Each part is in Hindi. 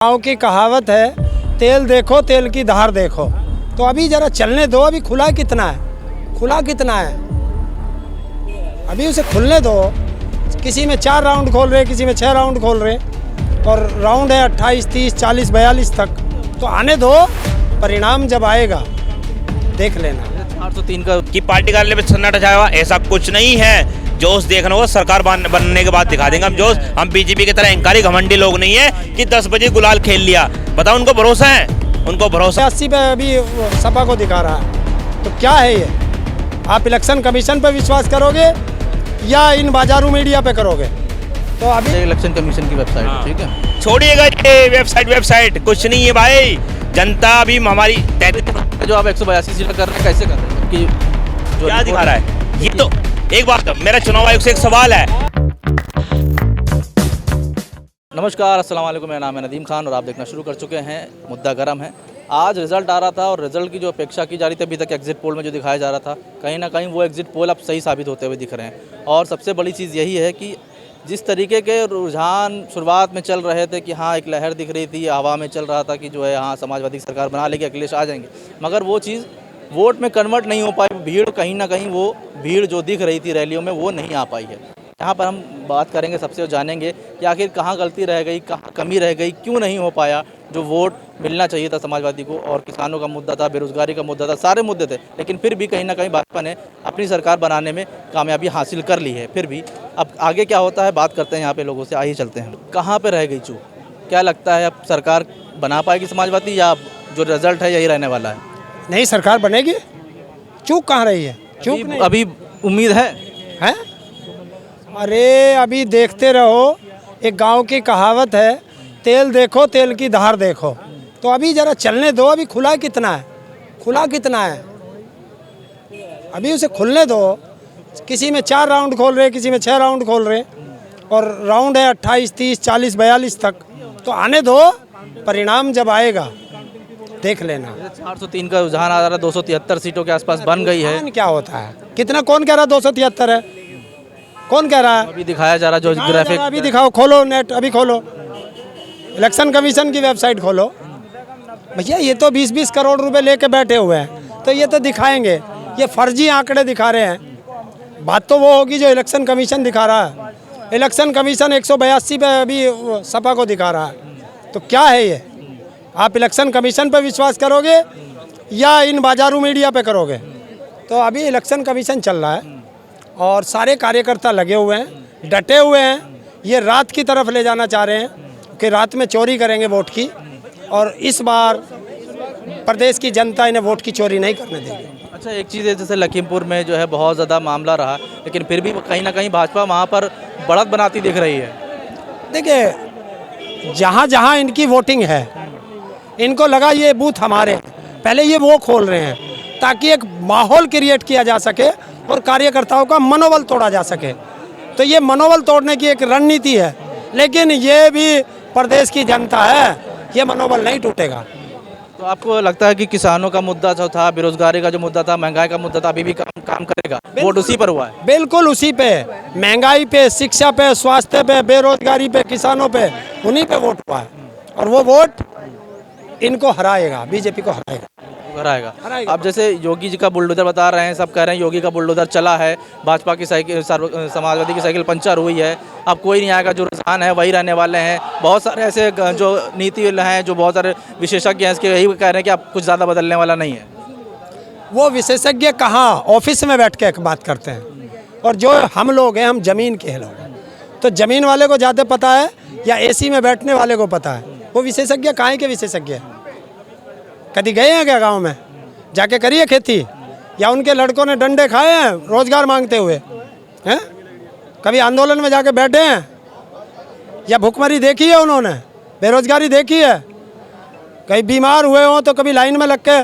गाँव की कहावत है, तेल देखो तेल की धार देखो। तो अभी जरा चलने दो, अभी खुला कितना है, खुला कितना है, अभी उसे खुलने दो। किसी में 4 राउंड खोल रहे, किसी में 6 राउंड खोल रहे, और राउंड है 28, 30, 40, 42 तक। तो आने दो, परिणाम जब आएगा देख लेना। 403 का की पार्टी कार्यालय में सन्नाटा छाया हुआ, ऐसा कुछ नहीं है। जोश देखना हो सरकार बनने के बाद दिखा देंगे हम जोश। हम बीजेपी की तरह अहंकारी घमंडी लोग नहीं है कि 10 बजे गुलाल खेल लिया। बताओ, उनको भरोसा है, उनको भरोसा 80 पे अभी सपा को दिखा रहा है। तो क्या है ये? आप इलेक्शन कमीशन पे विश्वास करोगे या इन बाजारू मीडिया पे करोगे? तो अभी इलेक्शन कमीशन की वेबसाइट, ठीक है, छोड़िएगा ये वेबसाइट कुछ नहीं है भाई। जनता अभी हमारी जो आप 182 सीट कर रहे हैं, कैसे कर रहे हैं कि जो क्या दिखा रहा है ये? तो एक बात, मेरा चुनाव आयोग से एक सवाल है। नमस्कार, अस्सलाम वालेकुम, मेरा नाम है नदीम खान और आप देखना शुरू कर चुके हैं मुद्दा गरम है। आज रिजल्ट आ रहा था और रिजल्ट की जो अपेक्षा की जा रही थी अभी तक एग्जिट पोल में जो दिखाया जा रहा था, कहीं ना कहीं वो एग्जिट पोल अब सही साबित होते हुए दिख रहे हैं। और सबसे बड़ी चीज़ यही है कि जिस तरीके के रुझान शुरुआत में चल रहे थे कि हाँ एक लहर दिख रही थी, हवा में चल रहा था कि जो है हाँ समाजवादी सरकार बना लेगी, अखिलेश आ जाएंगे, मगर वो चीज़ वोट में कन्वर्ट नहीं हो पाई। भीड़ कहीं ना कहीं वो भीड़ जो दिख रही थी रैलियों में वो नहीं आ पाई है। यहाँ पर हम बात करेंगे सबसे और जानेंगे कि आखिर कहाँ गलती रह गई, कहाँ कमी रह गई, क्यों नहीं हो पाया जो वोट मिलना चाहिए था समाजवादी को। और किसानों का मुद्दा था, बेरोजगारी का मुद्दा था, सारे मुद्दे थे, लेकिन फिर भी कहीं ना कहीं भाजपा ने अपनी सरकार बनाने में कामयाबी हासिल कर ली है। फिर भी अब आगे क्या होता है बात करते हैं यहाँ पे लोगों से, आइए चलते हैं। कहाँ पर रह गई चूक? क्या लगता है अब सरकार बना पाएगी समाजवादी या जो रिजल्ट है यही रहने वाला है? नहीं, सरकार बनेगी। चूक कहाँ रही है? चूक नहीं, अभी उम्मीद है? अरे अभी देखते रहो। एक गांव की कहावत है, तेल देखो तेल की धार देखो। तो अभी जरा चलने दो, अभी खुला कितना है, खुला कितना है, अभी उसे खुलने दो। किसी में 4 राउंड खोल रहे, किसी में 6 राउंड खोल रहे, और राउंड है 28, 30, 40, 42 तक। तो आने दो, परिणाम जब आएगा देख लेना। 403 का रुझान आ रहा है, 273 सीटों के आसपास बन गई है। क्या होता है, कितना, कौन कह रहा है 273 है? कौन कह रहा है? अभी दिखाया जा रहा है जो ग्राफिक। अभी दिखाओ, खोलो नेट, अभी खोलो, इलेक्शन कमीशन की वेबसाइट खोलो। भैया ये तो 20-20 करोड़ रुपए लेके बैठे हुए हैं, तो ये तो दिखाएंगे। ये फर्जी आंकड़े दिखा रहे हैं। बात तो वो होगी जो इलेक्शन कमीशन दिखा रहा है। इलेक्शन कमीशन 182 पे अभी सपा को दिखा रहा है। तो क्या है ये? आप इलेक्शन कमीशन पे विश्वास करोगे या इन बाजारू मीडिया पे करोगे? तो अभी इलेक्शन कमीशन चल रहा है और सारे कार्यकर्ता लगे हुए हैं, डटे हुए हैं। ये रात की तरफ ले जाना चाह रहे हैं कि रात में चोरी करेंगे वोट की, और इस बार प्रदेश की जनता इन्हें वोट की चोरी नहीं करने देगी। अच्छा, एक चीज़ है, जैसे लखीमपुर में जो है बहुत ज़्यादा मामला रहा, लेकिन फिर भी कहीं ना कहीं भाजपा वहाँ पर बढ़त बनाती दिख रही है। देखिए, जहाँ जहाँ इनकी वोटिंग है, इनको लगा ये बूथ हमारे, पहले ये वो खोल रहे हैं ताकि एक माहौल क्रिएट किया जा सके और कार्यकर्ताओं का मनोबल तोड़ा जा सके। तो ये मनोबल तोड़ने की एक रणनीति है, लेकिन ये भी प्रदेश की जनता है, ये मनोबल नहीं टूटेगा। तो आपको लगता है कि किसानों का मुद्दा जो था, बेरोजगारी का जो मुद्दा था, महंगाई का मुद्दा था, अभी भी काम करेगा? वोट उसी पर हुआ है? बिल्कुल उसी पे, महंगाई पे, शिक्षा पे, स्वास्थ्य पे, बेरोजगारी पे, किसानों पे, उन्हीं पे वोट हुआ है। और वो वोट इनको हराएगा, बीजेपी को हराएगा। अब जैसे योगी जी का बुलडोजर बता रहे हैं, सब कह रहे हैं योगी का बुलडोजर चला है, भाजपा की साइकिल, समाजवादी की साइकिल पंचर हुई है, अब कोई नहीं आएगा, जो रुझान है वही रहने वाले हैं। बहुत सारे ऐसे जो नीति हैं, जो बहुत सारे विशेषज्ञ हैं, इसके यही कह रहे हैं कि अब कुछ ज़्यादा बदलने वाला नहीं है। वो विशेषज्ञ कहाँ, ऑफिस में बैठ के बात करते हैं, और जो हम लोग हैं, हम जमीन के लोग हैं। तो जमीन वाले को ज़्यादा पता है या एसी में बैठने वाले को पता है? वो विशेषज्ञ काहे के विशेषज्ञ हैं? कभी गए हैं क्या गांव में जाके करिए खेती? या उनके लड़कों ने डंडे खाए हैं रोजगार मांगते हुए हैं? कभी आंदोलन में जाके बैठे हैं? या भुखमरी देखी है उन्होंने? बेरोजगारी देखी है? कहीं बीमार हुए हों तो कभी लाइन में लग के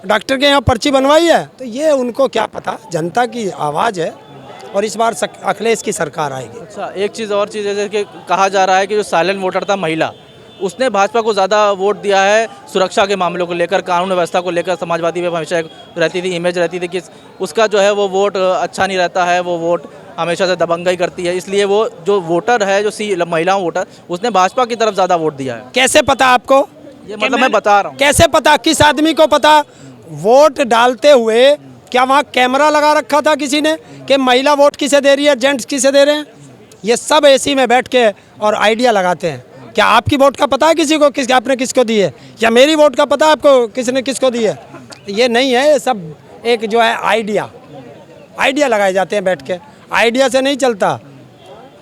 डॉक्टर के यहाँ पर्ची बनवाई है? तो ये उनको क्या पता, जनता की आवाज़ है और इस बार अखिलेश की सरकार आएगी। अच्छा, एक चीज़ और चीज़ है कि कहा जा रहा है कि जो साइलेंट वोटर था महिला, उसने भाजपा को ज़्यादा वोट दिया है सुरक्षा के मामलों को लेकर, कानून व्यवस्था को लेकर। समाजवादी में हमेशा एक रहती थी, इमेज रहती थी कि उसका जो है वो वोट अच्छा नहीं रहता है, वो वोट हमेशा से दबंगई करती है, इसलिए वो जो वोटर है, जो महिला वोटर, उसने भाजपा की तरफ ज़्यादा वोट दिया है। कैसे पता आपको? ये मतलब मैं बता रहा हूँ। कैसे पता? किस आदमी को पता? वोट डालते हुए क्या वहाँ कैमरा लगा रखा था किसी ने कि महिला वोट किसे दे रही है, जेंट्स किसे दे रहे हैं? ये सब एसी में बैठ के और आइडिया लगाते हैं। क्या आपकी वोट का पता है किसी को आपने किसको दी है? या मेरी वोट का पता है आपको किसने किसको दी है? ये नहीं है, ये सब एक जो है आइडिया लगाए जाते हैं बैठ के। आइडिया से नहीं चलता।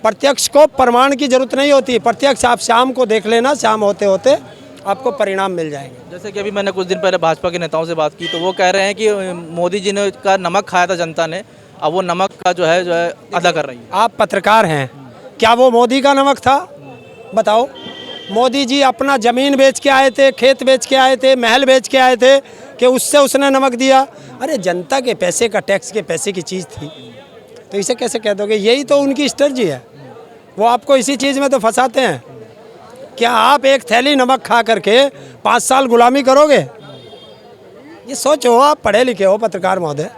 प्रत्यक्ष को प्रमाण की जरूरत नहीं होती। प्रत्यक्ष आप शाम को देख लेना, शाम होते होते आपको परिणाम मिल जाएंगे। जैसे कि अभी मैंने कुछ दिन पहले भाजपा के नेताओं से बात की, तो वो कह रहे हैं कि मोदी जी ने का नमक खाया था जनता ने, अब वो नमक का जो है अदा कर रही है। आप पत्रकार हैं, क्या वो मोदी का नमक था? बताओ। मोदी जी अपना ज़मीन बेच के आए थे, खेत बेच के आए थे, महल बेच के आए थे कि उससे उसने नमक दिया? अरे जनता के पैसे का, टैक्स के पैसे की चीज़ थी, तो इसे कैसे कह दोगे? यही तो उनकी स्ट्रेटजी है। वो आपको इसी चीज़ में तो फंसाते हैं। क्या आप एक थैली नमक खा करके 5 साल गुलामी करोगे? ये सोचो। आप पढ़े लिखे हो पत्रकार महोदय,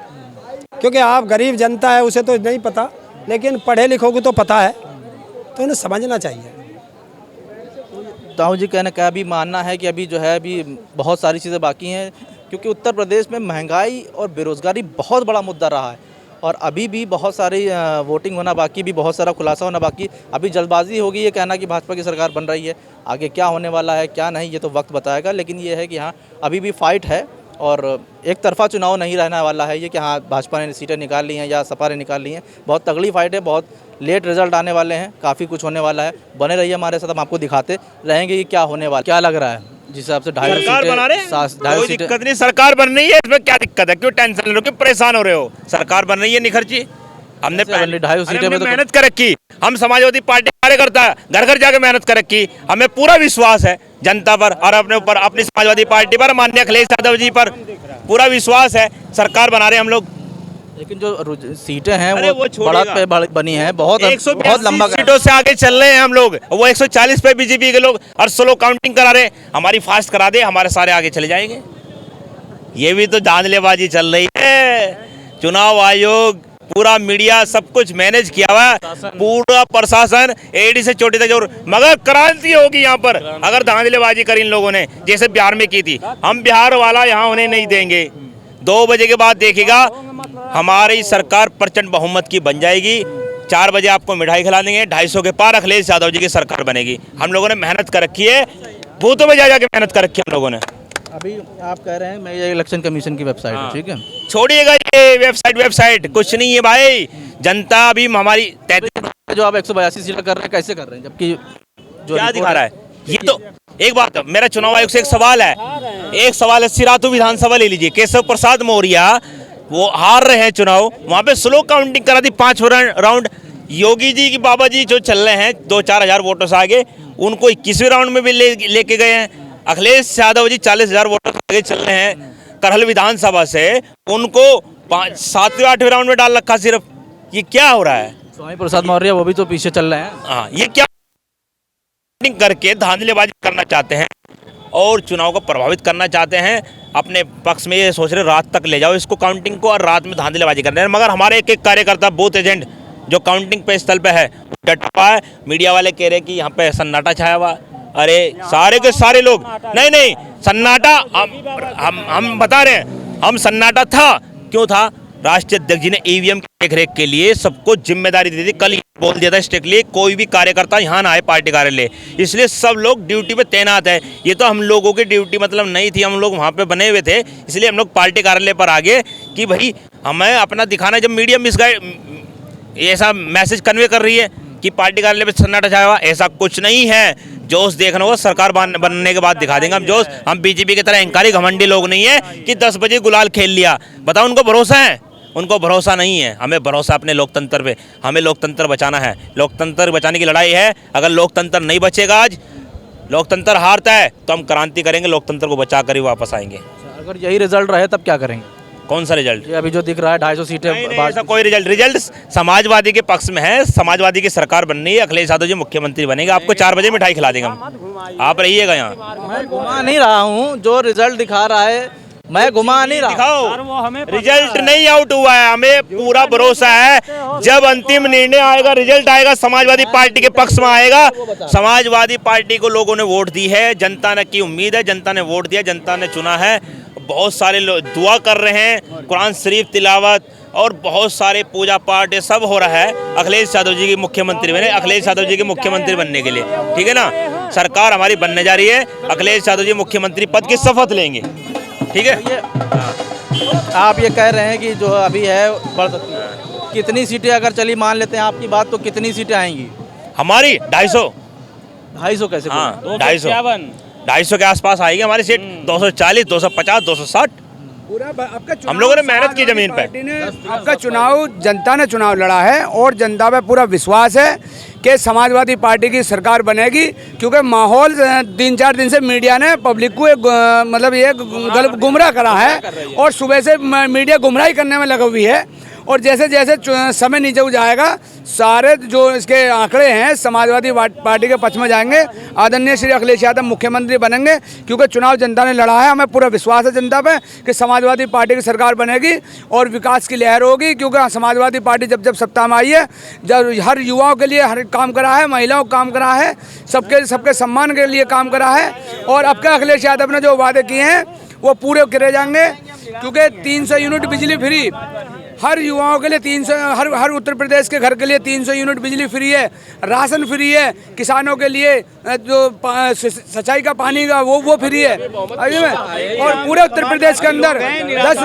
क्योंकि आप गरीब जनता है उसे तो नहीं पता, लेकिन पढ़े लिखोगे तो पता है, तो उन्हें समझना चाहिए। दाऊ जी कहने का भी मानना है कि अभी जो है अभी बहुत सारी चीज़ें बाकी हैं, क्योंकि उत्तर प्रदेश में महंगाई और बेरोज़गारी बहुत बड़ा मुद्दा रहा है, और अभी भी बहुत सारी वोटिंग होना बाकी, भी बहुत सारा खुलासा होना बाकी। अभी जल्दबाजी होगी ये कहना कि भाजपा की सरकार बन रही है। आगे क्या होने वाला है क्या नहीं, ये तो वक्त बताएगा, लेकिन ये है कि हाँ अभी भी फाइट है, और एक तरफा चुनाव नहीं रहने वाला है ये कि हाँ भाजपा ने सीटें निकाल ली हैं या सपा ने निकाल ली हैं। बहुत तगड़ी फाइट है, बहुत लेट रिजल्ट आने वाले हैं, काफ़ी कुछ होने वाला है। बने रहिए हमारे साथ, हम आपको दिखाते रहेंगे कि क्या होने वाला। क्या लग रहा है जिस हिसाब से 250 सरकार बना रहे हैं, कोई सीटें? दिक्कत नहीं, सरकार बन रही है, इसमें क्या दिक्कत है? क्यों टेंशन ले रहे हो, क्यों परेशान हो रहे हो? सरकार बन रही है निखरजी। हमने पहले 250 सीटें में तो मेहनत कर रखी, हम समाजवादी पार्टी कार्यकर्ता घर घर जाके मेहनत कर रखी। हमें पूरा विश्वास है जनता पर और अपने ऊपर, अपनी समाजवादी पार्टी पर, माननीय अखिलेश यादव जी पर पूरा विश्वास है। सरकार बना रहे हम लोग। लेकिन जो सीटें हैं अरे वो छोड़ेगा। बढ़त पे बनी है, बहुत लंबा सीटों से आगे चल रहे हैं हम लोग। वो 140 पे बीजेपी के लोग और स्लो काउंटिंग करा रहे। हमारी फास्ट करा दे, हमारे सारे आगे चले जाएंगे। ये भी तो धांधलेबाजी चल रही है। चुनाव आयोग, पूरा मीडिया, सब कुछ मैनेज किया हुआ है, पूरा प्रशासन एडी से चोटी तक जोर। मगर क्रांति होगी यहाँ पर अगर धांधलेबाजी करी इन लोगों ने, जैसे बिहार में की थी। हम बिहार वाला यहाँ होने नहीं देंगे। 2 बजे के बाद देखिएगा हमारी सरकार प्रचंड बहुमत की बन जाएगी। 4 बजे आपको मिठाई खिला देंगे, 250 के पार अखिलेश यादव जी की सरकार बनेगी। हम लोगों ने मेहनत कर रखी है, बूथों में जा जाके मेहनत कर रखी है हम लोगों ने। अभी आप कह रहे हैं मैं ये इलेक्शन कमीशन की वेबसाइट है, ठीक है, छोड़िएगा ये वेबसाइट कुछ नहीं है भाई। जनता अभी हमारी जो आप 182 सीटें कर रहे हैं, कैसे कर रहे हैं, जबकि जो क्या दिखा रहा है? ये तो एक बात, मेरा चुनाव आयोग से एक सवाल है, सिराथू विधानसभा ले लीजिए, केशव प्रसाद मौर्य वो हार रहे हैं चुनाव, वहां पे स्लो काउंटिंग करा दी 5 राउंड। योगी जी की बाबा जी जो चल रहे हैं 2-4 हजार वोटों से आगे, उनको 21वें राउंड में भी लेके गए हैं। अखिलेश यादव जी 40,000 वोटों से आगे चल रहे हैं करहल विधानसभा से, उनको 7वें-8वें राउंड में डाल रखा सिर्फ। ये क्या हो रहा है? स्वामी प्रसाद मौर्य वो भी तो पीछे चल रहे हैं। हाँ, ये क्या करके धांधलेबाजी करना चाहते हैं और चुनाव को प्रभावित करना चाहते हैं अपने पक्ष में। ये सोच रहे रात तक ले जाओ इसको काउंटिंग को, और रात में धांधलेबाजी कर रहे हैं। मगर हमारे एक कार्यकर्ता, बूथ एजेंट जो काउंटिंग पे स्थल पे है, डटा हुआ है। मीडिया वाले कह रहे हैं कि यहाँ पे सन्नाटा छाया हुआ। अरे सारे के सारे लोग, नहीं सन्नाटा, हम बता रहे हैं, हम सन्नाटा था। क्यों था? राष्ट्रीय अध्यक्ष जी ने ईवीएम की देखरेख के लिए सबको जिम्मेदारी दी थी। कल बोल दिया था स्ट्रिक्टली कोई भी कार्यकर्ता यहाँ ना आए पार्टी कार्यालय, इसलिए सब लोग ड्यूटी पे तैनात है। ये तो हम लोगों की ड्यूटी मतलब नहीं थी, हम लोग वहाँ पे बने हुए थे, इसलिए हम लोग पार्टी कार्यालय पर आ गए कि भाई हमें अपना दिखाना। जब मीडिया मिसगाइड ऐसा मैसेज कन्वे कर रही है कि पार्टी कार्यालय में सन्नाटा छाया हुआ, ऐसा कुछ नहीं है। जोश देखना हो सरकार बनने के बाद दिखा देंगे हम जोश। हम बीजेपी की तरह अहंकारी घमंडी लोग नहीं है कि 10 बजे गुलाल खेल लिया। बताओ उनको भरोसा है? उनको भरोसा नहीं है। हमें भरोसा अपने लोकतंत्र पे, हमें लोकतंत्र बचाना है। लोकतंत्र बचाने की लड़ाई है। अगर लोकतंत्र नहीं बचेगा, आज लोकतंत्र हारता है, तो हम क्रांति करेंगे, लोकतंत्र को बचा कर ही वापस आएंगे। अगर यही रिजल्ट रहे तब क्या करेंगे? कौन सा रिजल्ट? ये अभी जो दिख रहा है 250 सीटें ऐसा कोई रिजल्ट समाजवादी के पक्ष में है। समाजवादी की सरकार बननी है, अखिलेश यादव जी मुख्यमंत्री बनेंगे। आपको 4 बजे मिठाई खिला देंगे हम, आप रहिएगा यहाँ। मैं घुमा नहीं रहा हूँ, जो रिजल्ट दिखा रहा है मैं घुमा नहीं रहा। दिखाओ, रिजल्ट नहीं आउट हुआ है, हमें पूरा भरोसा है। जब अंतिम निर्णय आएगा, रिजल्ट आएगा, समाजवादी पार्टी के पक्ष में आएगा। समाजवादी पार्टी को लोगों ने वोट दी है, जनता ने की उम्मीद है, जनता ने वोट दिया, जनता ने चुना है। बहुत सारे लोग दुआ कर रहे हैं, कुरान शरीफ तिलावत और बहुत सारे पूजा पाठ ये सब हो रहा है अखिलेश यादव जी की मुख्यमंत्री बने, अखिलेश यादव जी के मुख्यमंत्री बनने के लिए। ठीक है ना, सरकार हमारी बनने जा रही है, अखिलेश यादव जी मुख्यमंत्री पद की शपथ लेंगे। ठीक है, आप ये कह रहे हैं कि जो अभी है बढ़ सकती है, कितनी सीटें अगर चली मान लेते हैं आपकी बात, तो कितनी सीटें आएंगी? हमारी 250 कैसे? हाँ, 250 के आसपास आएगी हमारी सीट। 240, 250, 260। हम लोगों ने मेहनत की जमीन पे। आपका चुनाव जनता ने चुनाव लड़ा है और जनता पे पूरा विश्वास है कि समाजवादी पार्टी की सरकार बनेगी, क्योंकि माहौल 3-4 दिन से मीडिया ने पब्लिक को मतलब ये गुमराह करा है और सुबह से मीडिया गुमराही करने में लगी हुई है। और जैसे जैसे समय नीचे जाएगा, सारे जो इसके आंकड़े हैं समाजवादी पार्टी के पक्ष में जाएंगे। आदरणीय श्री अखिलेश यादव मुख्यमंत्री बनेंगे, क्योंकि चुनाव जनता ने लड़ा है। हमें पूरा विश्वास है जनता पे कि समाजवादी पार्टी की सरकार बनेगी और विकास की लहर होगी, क्योंकि समाजवादी पार्टी जब सत्ता में आई है, जब हर युवाओं के लिए हर काम करा है, महिलाओं को काम करा है, सबके सम्मान के लिए काम करा है। और अब के अखिलेश यादव ने जो वादे किए हैं वो पूरे करे जाएंगे, क्योंकि 300 यूनिट बिजली फ्री हर युवाओं के लिए, 300 हर उत्तर प्रदेश के घर के लिए 300 यूनिट बिजली फ्री है, राशन फ्री है, किसानों के लिए जो सिंचाई का पानी का वो फ्री है। और पूरे उत्तर प्रदेश के अंदर 10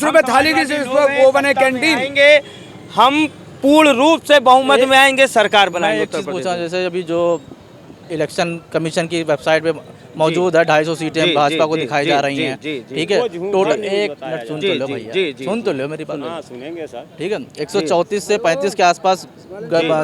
रुपये थाली की वो बने कैंटीन। हम पूर्ण रूप से बहुमत में आएंगे, सरकार बनाएंगे। एक चीज़ पूछा, जैसे अभी जो इलेक्शन कमीशन की वेबसाइट पे मौजूद है 250 सीटें भाजपा को दिखाई जा रही हैं। ठीक है, टोटल एक मिनट सुन तो लो भैया, सुन तो लो मेरी बात। सुनेंगे सर। ठीक है, 134 से 35 के आसपास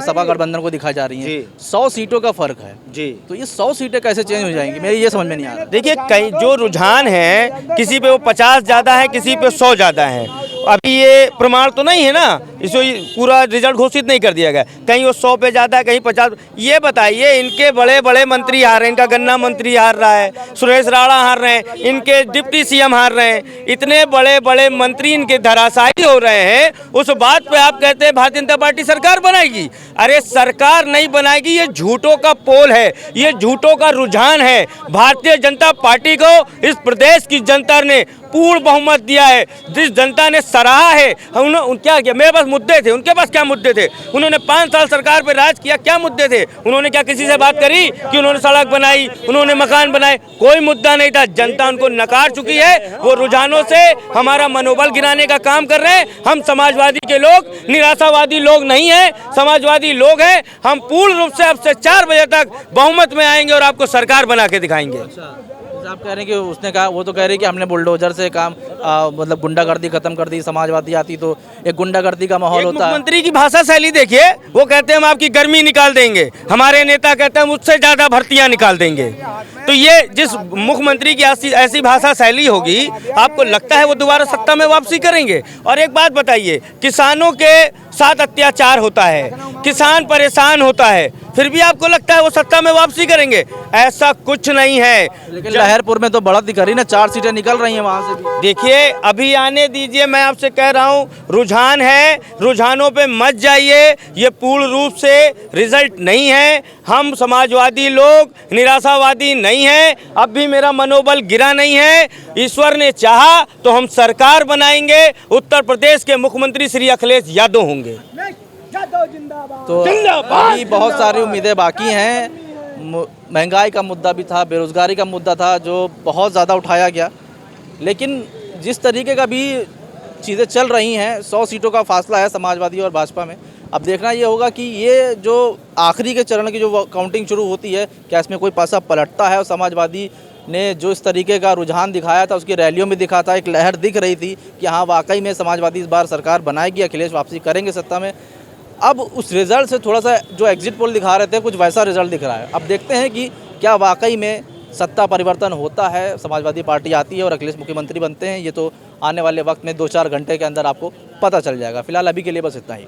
सपा गठबंधन को दिखाई जा रही हैं। 100 सीटों का फर्क है जी, तो ये 100 सीटें कैसे चेंज हो जाएंगी, मेरी ये समझ में नहीं आ रहा। देखिए, कई जो रुझान है, किसी पे वो 50 ज़्यादा है, किसी पे 100 ज़्यादा है। अभी ये प्रमाण तो नहीं है ना, इसको पूरा रिजल्ट घोषित नहीं कर दिया गया। कहीं वो 100 पे ज़्यादा है, कहीं 50। ये बताइए, इनके बड़े बड़े मंत्री हार रहे हैं, इनका गन्ना मंत्री हार रहा है, सुरेश राणा हार रहे हैं, इनके डिप्टी सीएम हार रहे हैं, इतने बड़े बड़े मंत्री इनके धराशायी हो रहे हैं। उस बात पे आप कहते हैं भारतीय जनता पार्टी सरकार बनाएगी। अरे सरकार नहीं बनाएगी, ये झूठों का पोल है, ये झूठों का रुझान है। भारतीय जनता पार्टी को इस प्रदेश की जनता ने पूर्ण बहुमत दिया है, जिस जनता ने सराहा है। उन्होंने क्या किया? मेरे पास मुद्दे थे, उनके पास क्या मुद्दे थे? उन्होंने 5 साल सरकार पे राज किया, क्या मुद्दे थे? उन्होंने क्या किसी से बात करी कि उन्होंने सड़क बनाई, उन्होंने मकान बनाए? कोई मुद्दा नहीं था। जनता उनको नकार चुकी है। वो रुझानों से हमारा मनोबल गिराने का काम कर रहे हैं। हम समाजवादी के लोग निराशावादी लोग नहीं हैं, समाजवादी लोग हैं। हम पूर्ण रूप से अब से 4 बजे तक बहुमत में आएंगे और आपको सरकार बना के दिखाएंगे। आप कह रहे हैं कि उसने कहा, वो तो कह रही है कि हमने बुलडोजर से काम मतलब गुंडागर्दी खत्म कर दी, समाजवादी आती तो एक गुंडागर्दी का माहौल होता है। मुख्यमंत्री की भाषा शैली देखिए, वो कहते हैं हम आपकी गर्मी निकाल देंगे, हमारे नेता कहते हैं हम उससे ज्यादा भर्तियां निकाल देंगे। तो ये जिस मुख्यमंत्री की ऐसी भाषा शैली होगी, आपको लगता है वो दोबारा सत्ता में वापसी करेंगे? और एक बात बताइए, किसानों के साथ अत्याचार होता है, किसान परेशान होता है, फिर भी आपको लगता है वो सत्ता में वापसी करेंगे? ऐसा कुछ नहीं है। लेकिन लहरपुर में तो बढ़त दिख रही ना, 4 सीटें निकल रही हैं वहाँ से भी। देखिए, अभी आने दीजिए, मैं आपसे कह रहा हूँ, रुझान है, रुझानों पे मत जाइए। ये पूर्ण रूप से रिजल्ट नहीं है। हम समाजवादी लोग निराशावादी नहीं हैं। अब भी मेरा मनोबल गिरा नहीं है। ईश्वर ने चाहा तो हम सरकार बनाएंगे, उत्तर प्रदेश के मुख्यमंत्री श्री अखिलेश यादव होंगे। तो अभी बहुत सारी उम्मीदें बाकी हैं। महंगाई का मुद्दा भी था, बेरोजगारी का मुद्दा था, जो बहुत ज़्यादा उठाया गया। लेकिन जिस तरीके का भी चीज़ें चल रही हैं, 100 सीटों का फासला है समाजवादी और भाजपा में। अब देखना ये होगा कि ये जो आखिरी के चरण की जो काउंटिंग शुरू होती है, क्या इसमें कोई पासा पलटता है? और समाजवादी ने जो इस तरीके का रुझान दिखाया था, उसकी रैलियों में दिखा था, एक लहर दिख रही थी कि हाँ वाकई में समाजवादी इस बार सरकार बनाएगी, अखिलेश वापसी करेंगे सत्ता में। अब उस रिज़ल्ट से थोड़ा सा जो एग्जिट पोल दिखा रहे थे, कुछ वैसा रिज़ल्ट दिख रहा है। अब देखते हैं कि क्या वाकई में सत्ता परिवर्तन होता है, समाजवादी पार्टी आती है और अखिलेश मुख्यमंत्री बनते हैं, ये तो आने वाले वक्त में 2-4 घंटे के अंदर आपको पता चल जाएगा। फिलहाल अभी के लिए बस इतना ही।